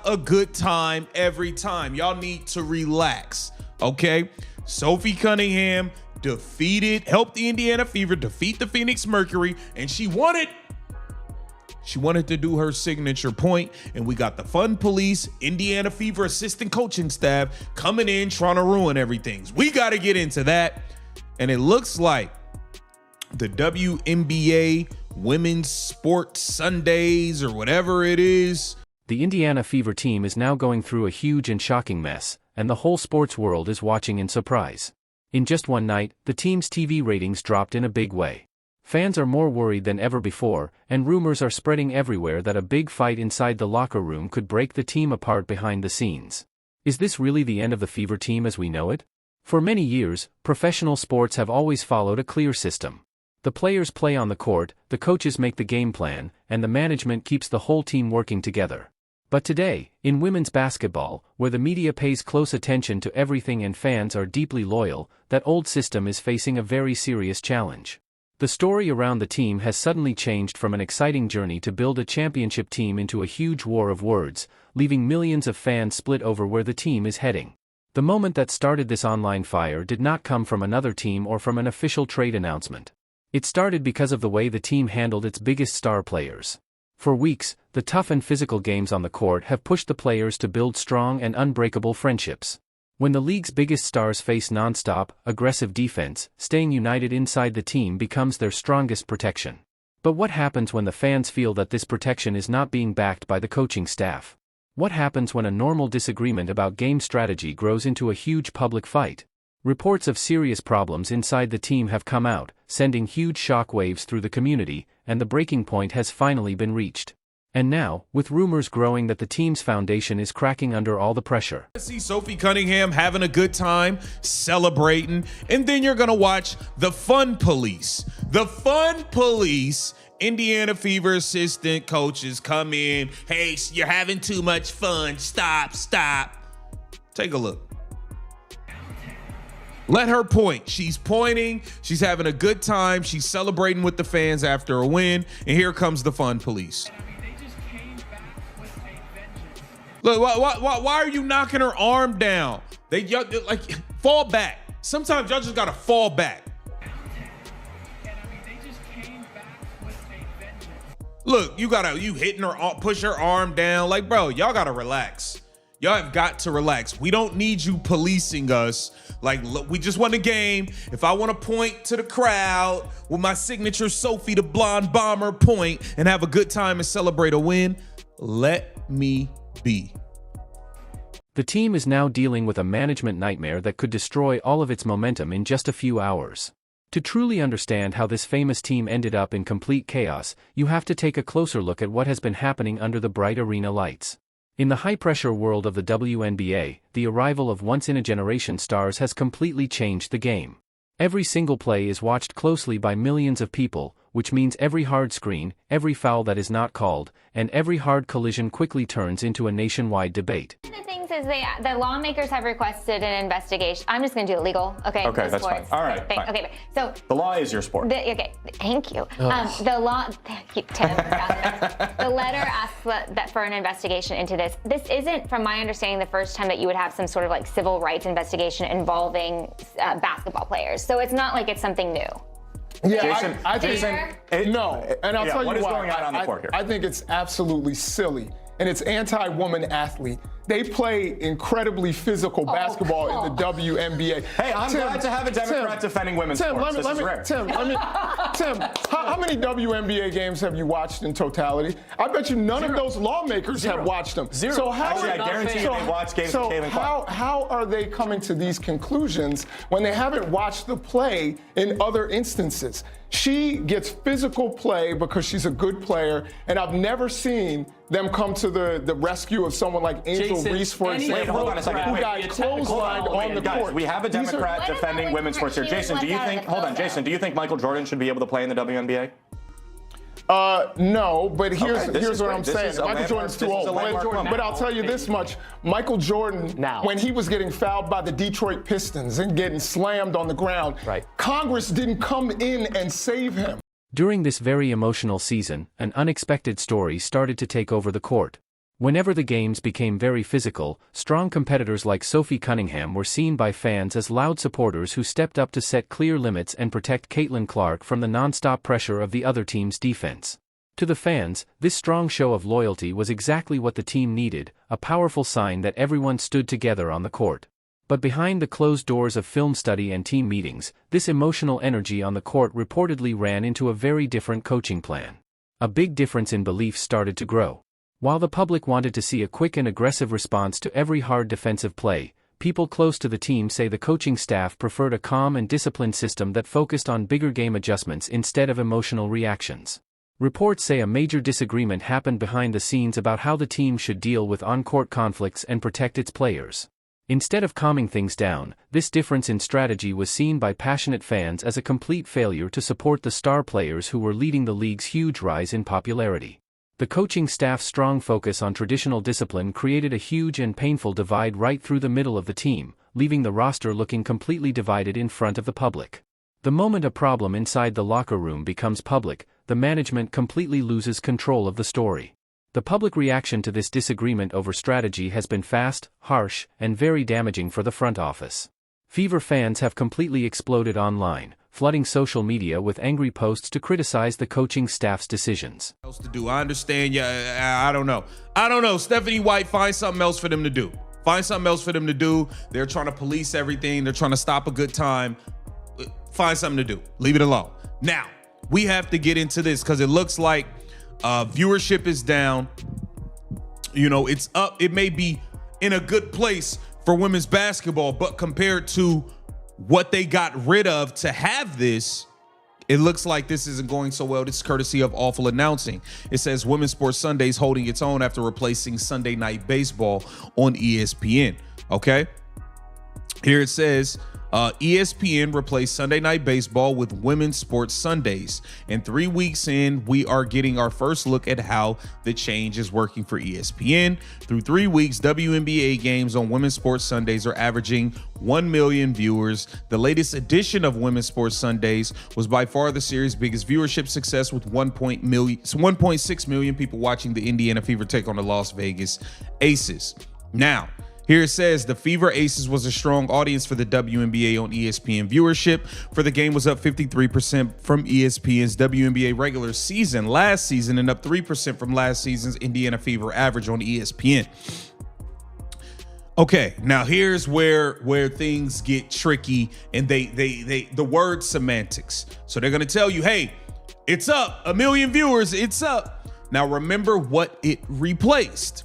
a good time every time. Y'all need to relax, okay? Sophie Cunningham helped the Indiana Fever defeat the Phoenix Mercury, and she wanted to do her signature point, and we got the Fun Police, Indiana Fever assistant coaching staff coming in trying to ruin everything. We got to get into that, and it looks like the WNBA Women's Sports Sundays or whatever it is. The Indiana Fever team is now going through a huge and shocking mess, and the whole sports world is watching in surprise. In just one night, the team's TV ratings dropped in a big way. Fans are more worried than ever before, and rumors are spreading everywhere that a big fight inside the locker room could break the team apart behind the scenes. Is this really the end of the Fever team as we know it? For many years, professional sports have always followed a clear system. The players play on the court, the coaches make the game plan, and the management keeps the whole team working together. But today, in women's basketball, where the media pays close attention to everything and fans are deeply loyal, that old system is facing a very serious challenge. The story around the team has suddenly changed from an exciting journey to build a championship team into a huge war of words, leaving millions of fans split over where the team is heading. The moment that started this online fire did not come from another team or from an official trade announcement. It started because of the way the team handled its biggest star players. For weeks, the tough and physical games on the court have pushed the players to build strong and unbreakable friendships. When the league's biggest stars face non-stop, aggressive defense, staying united inside the team becomes their strongest protection. But what happens when the fans feel that this protection is not being backed by the coaching staff? What happens when a normal disagreement about game strategy grows into a huge public fight? Reports of serious problems inside the team have come out, sending huge shockwaves through the community, and the breaking point has finally been reached. And now, with rumors growing that the team's foundation is cracking under all the pressure. See Sophie Cunningham having a good time, celebrating, and then you're going to watch the Fun Police. The Fun Police, Indiana Fever assistant coaches come in. Hey, you're having too much fun. Stop. Take a look. Let her point. She's pointing. She's having a good time. She's celebrating with the fans after a win. And here comes the Fun Police. Look, why are you knocking her arm down? Like, fall back. Sometimes y'all just gotta fall back. Look, you hitting her, push her arm down. Like, bro, y'all gotta relax. Y'all have got to relax. We don't need you policing us. Like, look, we just won a game. If I want to point to the crowd with my signature Sophie the Blonde Bomber point and have a good time and celebrate a win, let me be. The team is now dealing with a management nightmare that could destroy all of its momentum in just a few hours. To truly understand how this famous team ended up in complete chaos, you have to take a closer look at what has been happening under the bright arena lights. In the high-pressure world of the WNBA, the arrival of once-in-a-generation stars has completely changed the game. Every single play is watched closely by millions of people, which means every hard screen, every foul that is not called, and every hard collision quickly turns into a nationwide debate. The things is the lawmakers have requested an investigation. I'm just going to do it legal. Okay, that's fine. All right. Fine. Okay, so the law is your sport. Okay, thank you. The law, thank you, Tim. The letter asks that for an investigation into this. This isn't, from my understanding, the first time that you would have some sort of like civil rights investigation involving basketball players. So it's not like it's something new. Yeah, Jason, no, and I'll tell you what is why. going on the court here? I think it's absolutely silly, and it's anti-woman athlete. They play incredibly physical basketball in the WNBA. Hey, I'm glad to have a Democrat defending women's sports. Tim, how many WNBA games have you watched in totality? I bet you none of those lawmakers have watched them. Zero. So Actually, I guarantee you they watch games of Cave and Clark. How are they coming to these conclusions when they haven't watched the play in other instances? She gets physical play because she's a good player, and I've never seen them come to the rescue of someone like Angel Reese, for example. Wait, hold on a second. Who got clotheslined on the court. We have a Democrat defending women's sports here. Jason, do you think Michael Jordan should be able to play in the WNBA? No, but here's what I'm saying. Michael Jordan's too old. But I'll tell you this much. Michael Jordan, when he was getting fouled by the Detroit Pistons and getting slammed on the ground, Congress didn't come in and save him. During this very emotional season, an unexpected story started to take over the court. Whenever the games became very physical, strong competitors like Sophie Cunningham were seen by fans as loud supporters who stepped up to set clear limits and protect Caitlin Clark from the non-stop pressure of the other team's defense. To the fans, this strong show of loyalty was exactly what the team needed, a powerful sign that everyone stood together on the court. But behind the closed doors of film study and team meetings, this emotional energy on the court reportedly ran into a very different coaching plan. A big difference in beliefs started to grow. While the public wanted to see a quick and aggressive response to every hard defensive play, people close to the team say the coaching staff preferred a calm and disciplined system that focused on bigger game adjustments instead of emotional reactions. Reports say a major disagreement happened behind the scenes about how the team should deal with on-court conflicts and protect its players. Instead of calming things down, this difference in strategy was seen by passionate fans as a complete failure to support the star players who were leading the league's huge rise in popularity. The coaching staff's strong focus on traditional discipline created a huge and painful divide right through the middle of the team, leaving the roster looking completely divided in front of the public. The moment a problem inside the locker room becomes public, the management completely loses control of the story. The public reaction to this disagreement over strategy has been fast, harsh, and very damaging for the front office. Fever fans have completely exploded online, flooding social media with angry posts to criticize the coaching staff's decisions. Else to do. I understand. Yeah, I don't know. Stephanie White, find something else for them to do. Find something else for them to do. They're trying to police everything. They're trying to stop a good time. Find something to do. Leave it alone. Now, we have to get into this because it looks like viewership is down. You know, it's up. It may be in a good place for women's basketball, but compared to what they got rid of to have this, it looks like this isn't going so well. This is courtesy of Awful Announcing. It says Women's Sports Sundays holding its own after replacing Sunday Night Baseball on ESPN. Okay. Here it says, ESPN replaced Sunday Night Baseball with Women's Sports Sundays. And 3 weeks in, we are getting our first look at how the change is working for ESPN. Through 3 weeks, WNBA games on Women's Sports Sundays are averaging 1 million viewers. The latest edition of Women's Sports Sundays was by far the series' biggest viewership success, with 1.6 million people watching the Indiana Fever take on the Las Vegas Aces. Now, here it says the Fever Aces was a strong audience for the WNBA on ESPN. Viewership for the game was up 53% from ESPN's WNBA regular season last season and up 3% from last season's Indiana Fever average on ESPN. Okay, now here's where things get tricky, and the word semantics. So they're gonna tell you, hey, it's up, 1 million viewers, it's up. Now remember what it replaced.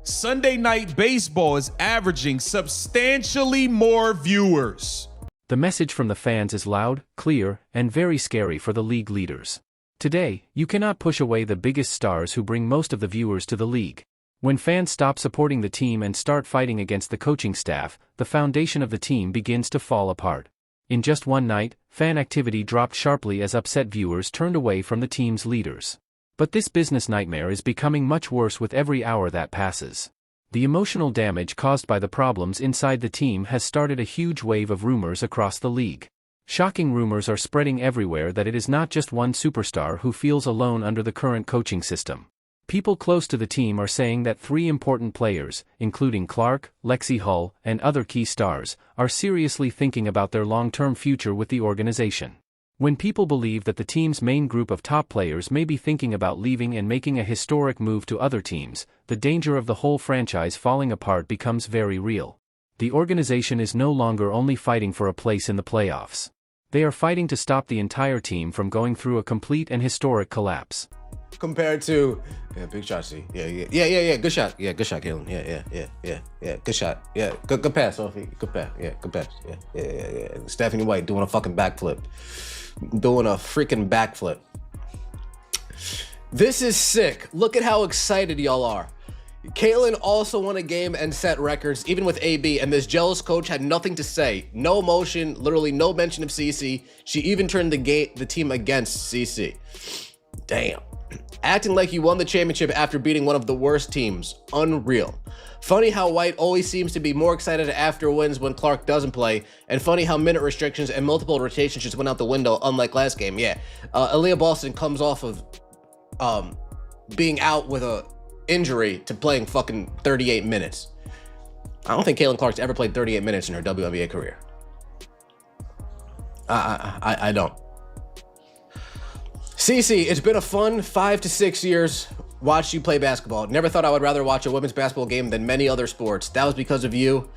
Sunday Night Baseball is averaging substantially more viewers. The message from the fans is loud, clear, and very scary for the league leaders. Today, you cannot push away the biggest stars who bring most of the viewers to the league. When fans stop supporting the team and start fighting against the coaching staff, the foundation of the team begins to fall apart. In just one night, fan activity dropped sharply as upset viewers turned away from the team's leaders. But this business nightmare is becoming much worse with every hour that passes. The emotional damage caused by the problems inside the team has started a huge wave of rumors across the league. Shocking rumors are spreading everywhere that it is not just one superstar who feels alone under the current coaching system. People close to the team are saying that 3 important players, including Clark, Lexi Hull, and other key stars, are seriously thinking about their long-term future with the organization. When people believe that the team's main group of top players may be thinking about leaving and making a historic move to other teams, the danger of the whole franchise falling apart becomes very real. The organization is no longer only fighting for a place in the playoffs. They are fighting to stop the entire team from going through a complete and historic collapse. Compared to, big shot, see. Yeah, good shot. Yeah, good shot, Caitlin. Yeah, good shot. Yeah, good pass, Sophie. Good pass. Yeah, good pass. Yeah. Stephanie White doing a fucking backflip. Doing a freaking backflip. This is sick. Look at how excited y'all are. Caitlin also won a game and set records, even with AB, and this jealous coach had nothing to say. No emotion, literally no mention of CC. She even turned the team against CC. Damn. Acting like you won the championship after beating one of the worst teams. Unreal. Funny how White always seems to be more excited after wins when Clark doesn't play, and funny how minute restrictions and multiple rotations just went out the window, unlike last game. Yeah, Aaliyah Boston comes off of being out with a injury to playing fucking 38 minutes. I don't think Caitlin Clark's ever played 38 minutes in her WNBA career. I don't. Cece, it's been a fun 5 to 6 years watch you play basketball. Never thought I would rather watch a women's basketball game than many other sports. That was because of you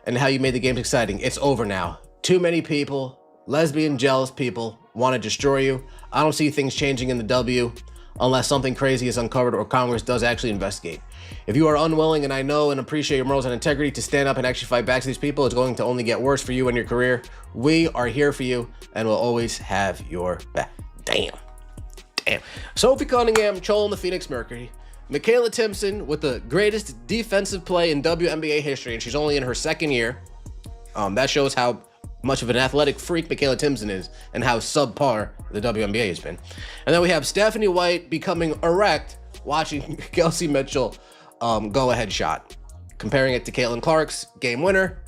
and how you made the games exciting. It's over now. Too many people, lesbian, jealous people, want to destroy you. I don't see things changing in the W unless something crazy is uncovered or Congress does actually investigate. If you are unwilling, and I know and appreciate your morals and integrity, to stand up and actually fight back to these people, it's going to only get worse for you and your career. We are here for you and will always have your back. Damn. Sophie Cunningham trolling the Phoenix Mercury. Michaela Timpson with the greatest defensive play in WNBA history, and she's only in her second year. That shows how much of an athletic freak Michaela Timpson is and how subpar the WNBA has been. And then we have Stephanie White becoming erect watching Kelsey Mitchell go-ahead shot, comparing it to Caitlin Clark's game winner.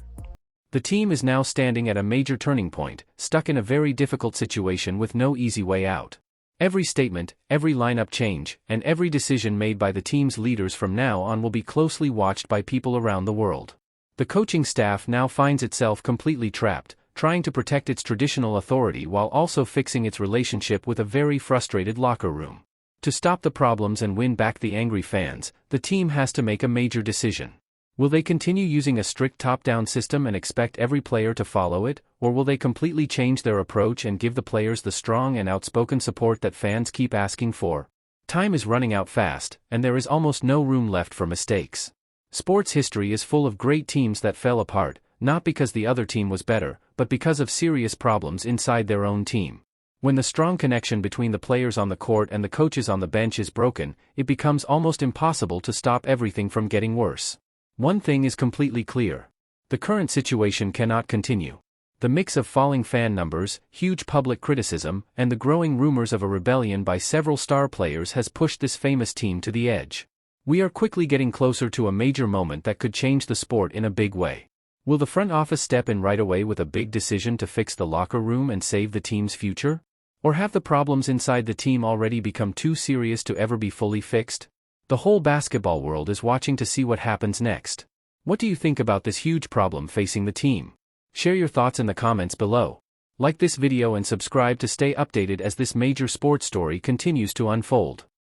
The team is now standing at a major turning point, stuck in a very difficult situation with no easy way out. Every statement, every lineup change, and every decision made by the team's leaders from now on will be closely watched by people around the world. The coaching staff now finds itself completely trapped, trying to protect its traditional authority while also fixing its relationship with a very frustrated locker room. To stop the problems and win back the angry fans, the team has to make a major decision. Will they continue using a strict top-down system and expect every player to follow it, or will they completely change their approach and give the players the strong and outspoken support that fans keep asking for? Time is running out fast, and there is almost no room left for mistakes. Sports history is full of great teams that fell apart, not because the other team was better, but because of serious problems inside their own team. When the strong connection between the players on the court and the coaches on the bench is broken, it becomes almost impossible to stop everything from getting worse. One thing is completely clear. The current situation cannot continue. The mix of falling fan numbers, huge public criticism, and the growing rumors of a rebellion by several star players has pushed this famous team to the edge. We are quickly getting closer to a major moment that could change the sport in a big way. Will the front office step in right away with a big decision to fix the locker room and save the team's future? Or have the problems inside the team already become too serious to ever be fully fixed? The whole basketball world is watching to see what happens next. What do you think about this huge problem facing the team? Share your thoughts in the comments below. Like this video and subscribe to stay updated as this major sports story continues to unfold.